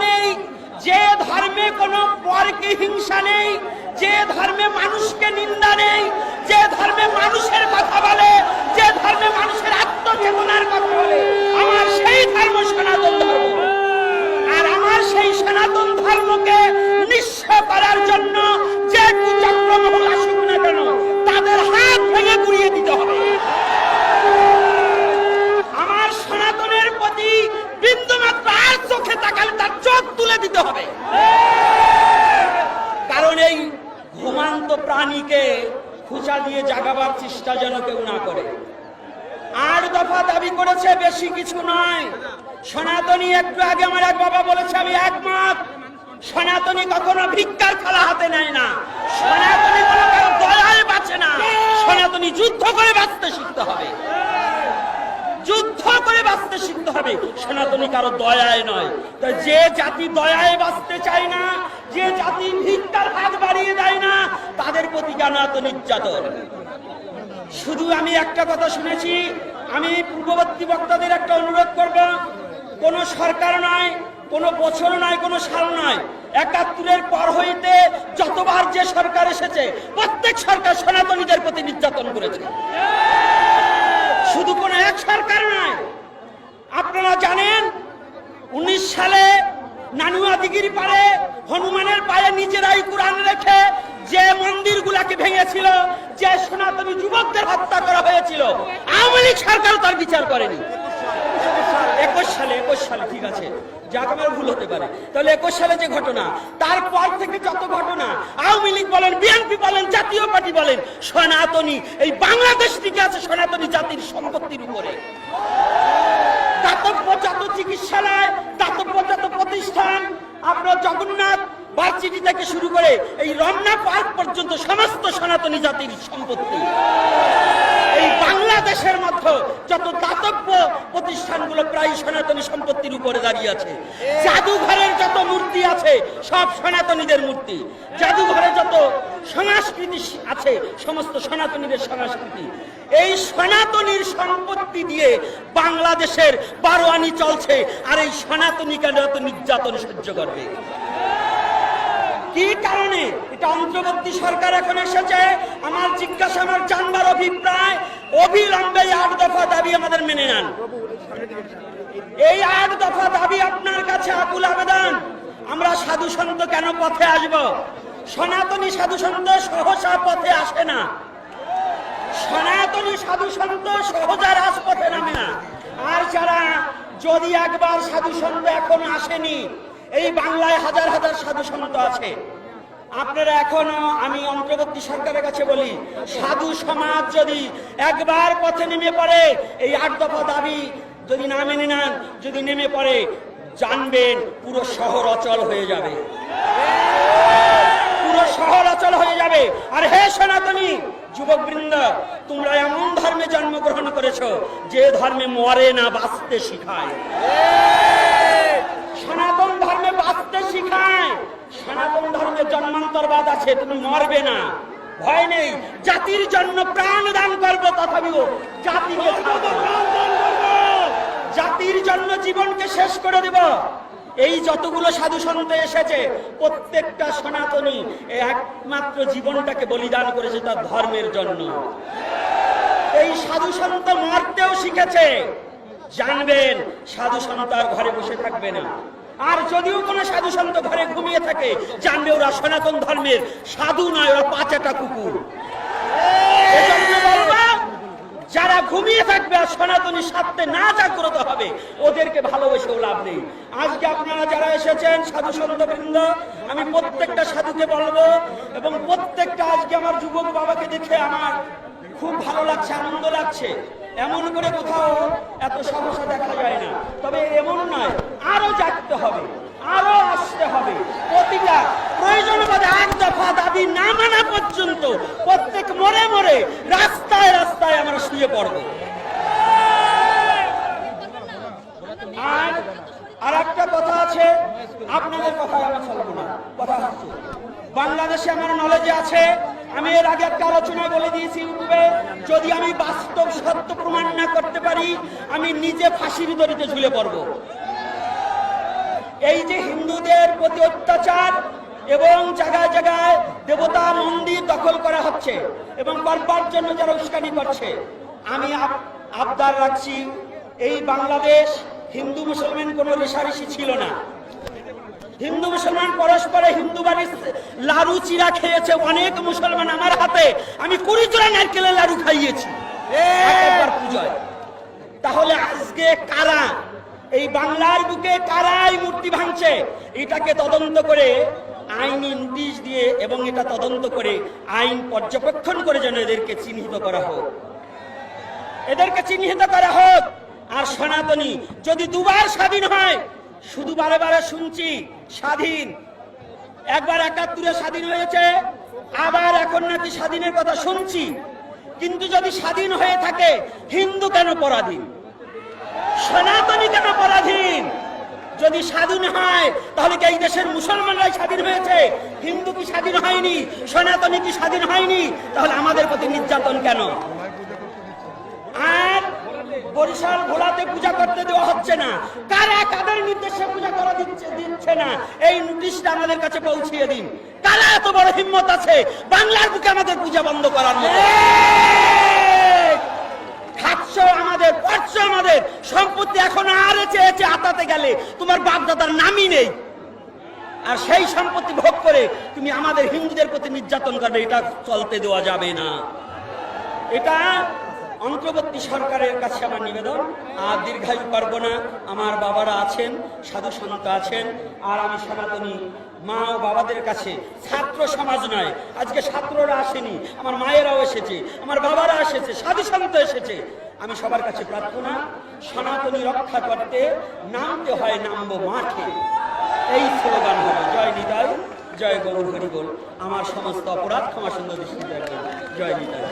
নেই, যে ধর্মে কোনো পরকে হিংসা নেই, যে ধর্মে মানুষকে নিন্দা নেই, যে ধর্মে মানুষের কথা বলে, যে ধর্মে মানুষের আত্মচেতনার কথা বলে, আমার সেই ধর্ম সনাতন ধর্ম। আর আমার সেই সনাতন ধর্মকে নিঃস্ব করার জন্য যে কুচক্রমহল আসুক না কেন, তাদের হাত ভেঙে গুড়িয়ে দিতে হবে। আমার সনাতনের প্রতি বিন্দুমাত্র আর চোখে তাকালে তার চোখ তুলে দিতে হবে। কারণ এই ঘুমান্ত প্রাণীকে খুঁচা দিয়ে জাগাবার চেষ্টা যেন কেউ না করে। 8 দফা দাবি করেছে, বেশি কিছু নয়। সনাতনী, একটু আগে আমার এক বাবা বলেছে, আমি একমত। সনাতনী কখনো ভিক্ষার থালা হাতে নেয় না, সনাতনী কোনো কারো দয়ায় বাঁচে না। সনাতনী যুদ্ধ করে বাঁচতে শিখতে হবে, যুদ্ধ করে বাঁচতে শিখতে হবে। সনাতনী কারো দয়ায় নয়। তো যে জাতি দয়ায় বাঁচতে চায় না, যে জাতি ভিক্ষার হাত বাড়িয়ে দেয় না, তাদের প্রতি কেন এত নির্যাতন? শুধু আমি একটা কথা শুনেছি, আমি পূর্ববর্তী বক্তাদের একটা অনুরোধ করব, কোন সরকার নয়, কোন বছর নয়, কোন সাল নয়, ৭১-এর পর হইতে যতবার যে সরকার এসেছে, প্রত্যেক সরকার সনাতনীদের প্রতি নির্যাতন করেছে। শুধু কোন এক সরকার নয়। আপনারা জানেন 19 সালে নানুয়া দিঘির পাড়ে হনুমানের পায়ে নিজেরাই কোরআন রেখে যে মন্দিরগুলাকে ভেঙেছিল, যে সনাতনী যুবকদের হত্যা করা হয়েছিল, আওয়ামী লীগ সরকার তার বিচার করেনি। 21 সালে ঠিক আছে, যাক আমার ভুল হতে পারে, তাহলে 21 সালে যে ঘটনা, তারপর থেকে যত ঘটনা, আওয়ামী লীগ বলেন, বিএনপি বলেন, জাতীয় পার্টি বলেন, সনাতনী এই বাংলাদেশ টিকে আছে সনাতনী জাতির সম্পত্তির উপরে। দাতব্য যত চিকিৎসালয়, দাতব্য যত প্রতিষ্ঠান, আপনার জগন্নাথ ভার্সিটি থেকে শুরু করে এই রমনা পার্ক পর্যন্ত সমস্ত সনাতনী জাতির সম্পত্তি। এই বাংলাদেশের মধ্যে যত দাতব্য প্রতিষ্ঠানগুলো প্রায় সনাতনী সম্পত্তির উপরে দাঁড়িয়ে আছে। জাদুঘরের যত মূর্তি আছে সব সনাতনীদের মূর্তি। জাদুঘরে যত সংস্কৃতি আছে সমস্ত সনাতনীদের সংস্কৃতি। এই সনাতনীর সম্পত্তি দিয়ে বাংলাদেশের 12 আনি চলছে, আর এই সনাতনী কেন এত নির্যাতন সহ্য করবে? কি কারণে? এটা অন্তর্বর্তী সরকার এখন এসেছে। আমার জিজ্ঞাসা, আমার জানবার অভিপ্রায়, অবিলম্বে 8 দফা দাবি আমাদের মেনে নেন। এই 8 দফা দাবি আপনার কাছে আকুল আবেদন। আমরা সাধু সন্ত কেন পথে আসব? সনাতনী সাধু সন্ত সহসা পথে আসে না, সনাতনী সাধু সন্ত সহজা রাজপথে নামে না। আর যারা যদি একবার সাধু সন্ত এখন আসেনি, এই বাংলায় হাজার হাজার সাধু সন্ত আছে। আপনারা এখনো, আমি অন্তর্বর্তী সরকারের কাছে বলি, সাধু সমাজ যদি একবার পথে নেমে পড়ে, এই 8 দফা দাবি যদি না মেনে নেন, যদি নেমে পড়ে, জানবেন পুরো শহর অচল হয়ে যাবে, পুরো শহর অচল হয়ে যাবে। আর হে সনাতনী যুবকবৃন্দ, তোমরা এমন ধর্মে জন্মগ্রহণ করেছো যে ধর্মে মরে না, বাঁচতে শিখায়। সনাতন ধর্মে বাঁচতে শিখায়। সনাতন ধর্মে জন্মান্তরবাদ আছে, তুমি মরবে না, ভয় নেই। জাতির জন্য প্রাণ দান করবো, তথাপিও জাতিকে জাতির জন্য জীবনকে শেষ করে দেব। এই যতগুলো সাধু সন্ত এসেছে, প্রত্যেকটা সনাতনী একমাত্র জীবনটাকে বলিদান করেছে তার ধর্মের জন্য। এই সাধু সন্ত মরতেও শিখেছে। জানবেন সাধু সন্ত আর ঘরে বসে থাকবে না। আর যদিও কোনো সাধু সন্ত ঘরে ঘুমিয়ে থাকে, জানবে ওরা সনাতন ধর্মের সাধু নয়, ওরা পাঁচাটা কুকুর। এজন্য বলবো, যারা ঘুমিয়ে থাকবে আর সনাতনী স্বার্থে না জাগ্রত হবে, ওদেরকে ভালোবেসেও লাভ নেই। আজকে আপনারা যারা এসেছেন সাধু সন্ত বৃন্দ, আমি প্রত্যেকটা সাধুকে বলবো, এবং প্রত্যেকটা, আজকে আমার যুবক বাবাকে দেখে আমার খুব ভালো লাগছে, আনন্দ লাগছে। এমন করে কোথাও এত সমস্যা দেখা যায় না। তবে এমন নয়, আরো জাগতে হবে, আরো আসতে হবে। প্রতিটা প্রয়োজন বোধে 8 দফা দাবি না মানা পর্যন্ত প্রত্যেক মরে মরে রাস্তায় রাস্তায় আমরা শুয়ে পড়ব। আর একটা কথা আছে, আপনাদের কথা আমি চলবো না। কথা হচ্ছে, বাংলাদেশে আমার নলেজে আছে, আমি এর আগে একটা আলোচনায় বলে দিয়েছি ইউটিউবে, যদি আমি বাস্তব সত্য প্রমাণ না করতে পারি, আমি নিজে ফাঁসির দড়িতে ঝুলে পড়ব। এই যে হিন্দুদের প্রতি অত্যাচার এবং জায়গায় জায়গায় দেবতা মন্দির দখল করা হচ্ছে এবং করবার জন্য যারা উস্কানি করছে, আমি আবদার রাখছি, এই বাংলাদেশ হিন্দু মুসলমান কোনো রেশারেশি ছিল না। হিন্দু মুসলমান পরস্পরে হিন্দু বাড়ির লাড়ু চিরা খেয়েছে অনেক মুসলমান। আমার হাতে আমি 20 জোড়া নারকেলের লাড়ু খাইয়েছি একবার পূজায়। তাহলে আজকে কারা এই বাংলার বুকে কারা এই মূর্তি ভাঙছে, এটাকে তদন্ত করে আইনি নোটিশ দিয়ে এবং এটা তদন্ত করে আইন পর্যবেক্ষণ করে যেন এদেরকে চিহ্নিত করা হোক, এদেরকে চিহ্নিত করা হোক। আর সনাতনী যদি দুবার স্বাধীন হয়, শুধু বারে বারে শুনছি স্বাধীন, একবার 71-এ স্বাধীন হয়েছে, আবার এখন নাকি স্বাধীনের কথা শুনছি। কিন্তু যদি স্বাধীন হয়ে থাকে, হিন্দু কেন পরাধীন, সনাতনী কেন পরাধীন? যদি স্বাধীন হয় তাহলে কি এই দেশের মুসলমানরাই স্বাধীন হয়েছে? হিন্দু কি স্বাধীন হয়নি? সনাতনী কি স্বাধীন হয়নি? তাহলে আমাদের প্রতি নির্যাতন কেন? আর বরিশাল ভোলাতে পূজা করতে দেওয়া হচ্ছে না, কারা কাদের নির্দেশে পূজা করা দিচ্ছে না, এই নোটিশটা আমাদের কাছে পৌঁছিয়ে দিন। কারা এত বড় হিম্মত আছে বাংলার বুকে আমাদের পূজা বন্ধ করার মতো? খাচ্ছ আমাদের, পড়ছ আমাদের সম্পত্তি, এখন আর চেয়েছে আতাতে গেলে তোমার বাপ দাদার নামই নেই, আর সেই সম্পত্তি ভোগ করে তুমি আমাদের হিন্দুদের প্রতি নির্যাতন করবে, এটা চলতে দেওয়া যাবে না। এটা অন্তর্বর্তী সরকারের কাছে আমার নিবেদন। আর দীর্ঘায়ু করব না, আমার বাবারা আছেন, সাধু সন্ত আছেন, আর আমি সনাতনী মা ও বাবাদের কাছে, ছাত্র সমাজ নয়, আজকে ছাত্ররা আসেনি, আমার মায়েরাও এসেছে, আমার বাবারা এসেছে, সাধু সন্ত এসেছে, আমি সবার কাছে প্রার্থনা, সনাতনী রক্ষা করতে নামতে হয়, নামবো মাঠে, এই স্লোগান হবে। জয় নিতাই, জয় গৌর হরি বল। আমার সমস্ত অপরাধ ক্ষমা সুন্দর দৃষ্টিতে রাখবেন। জয় নিতাই।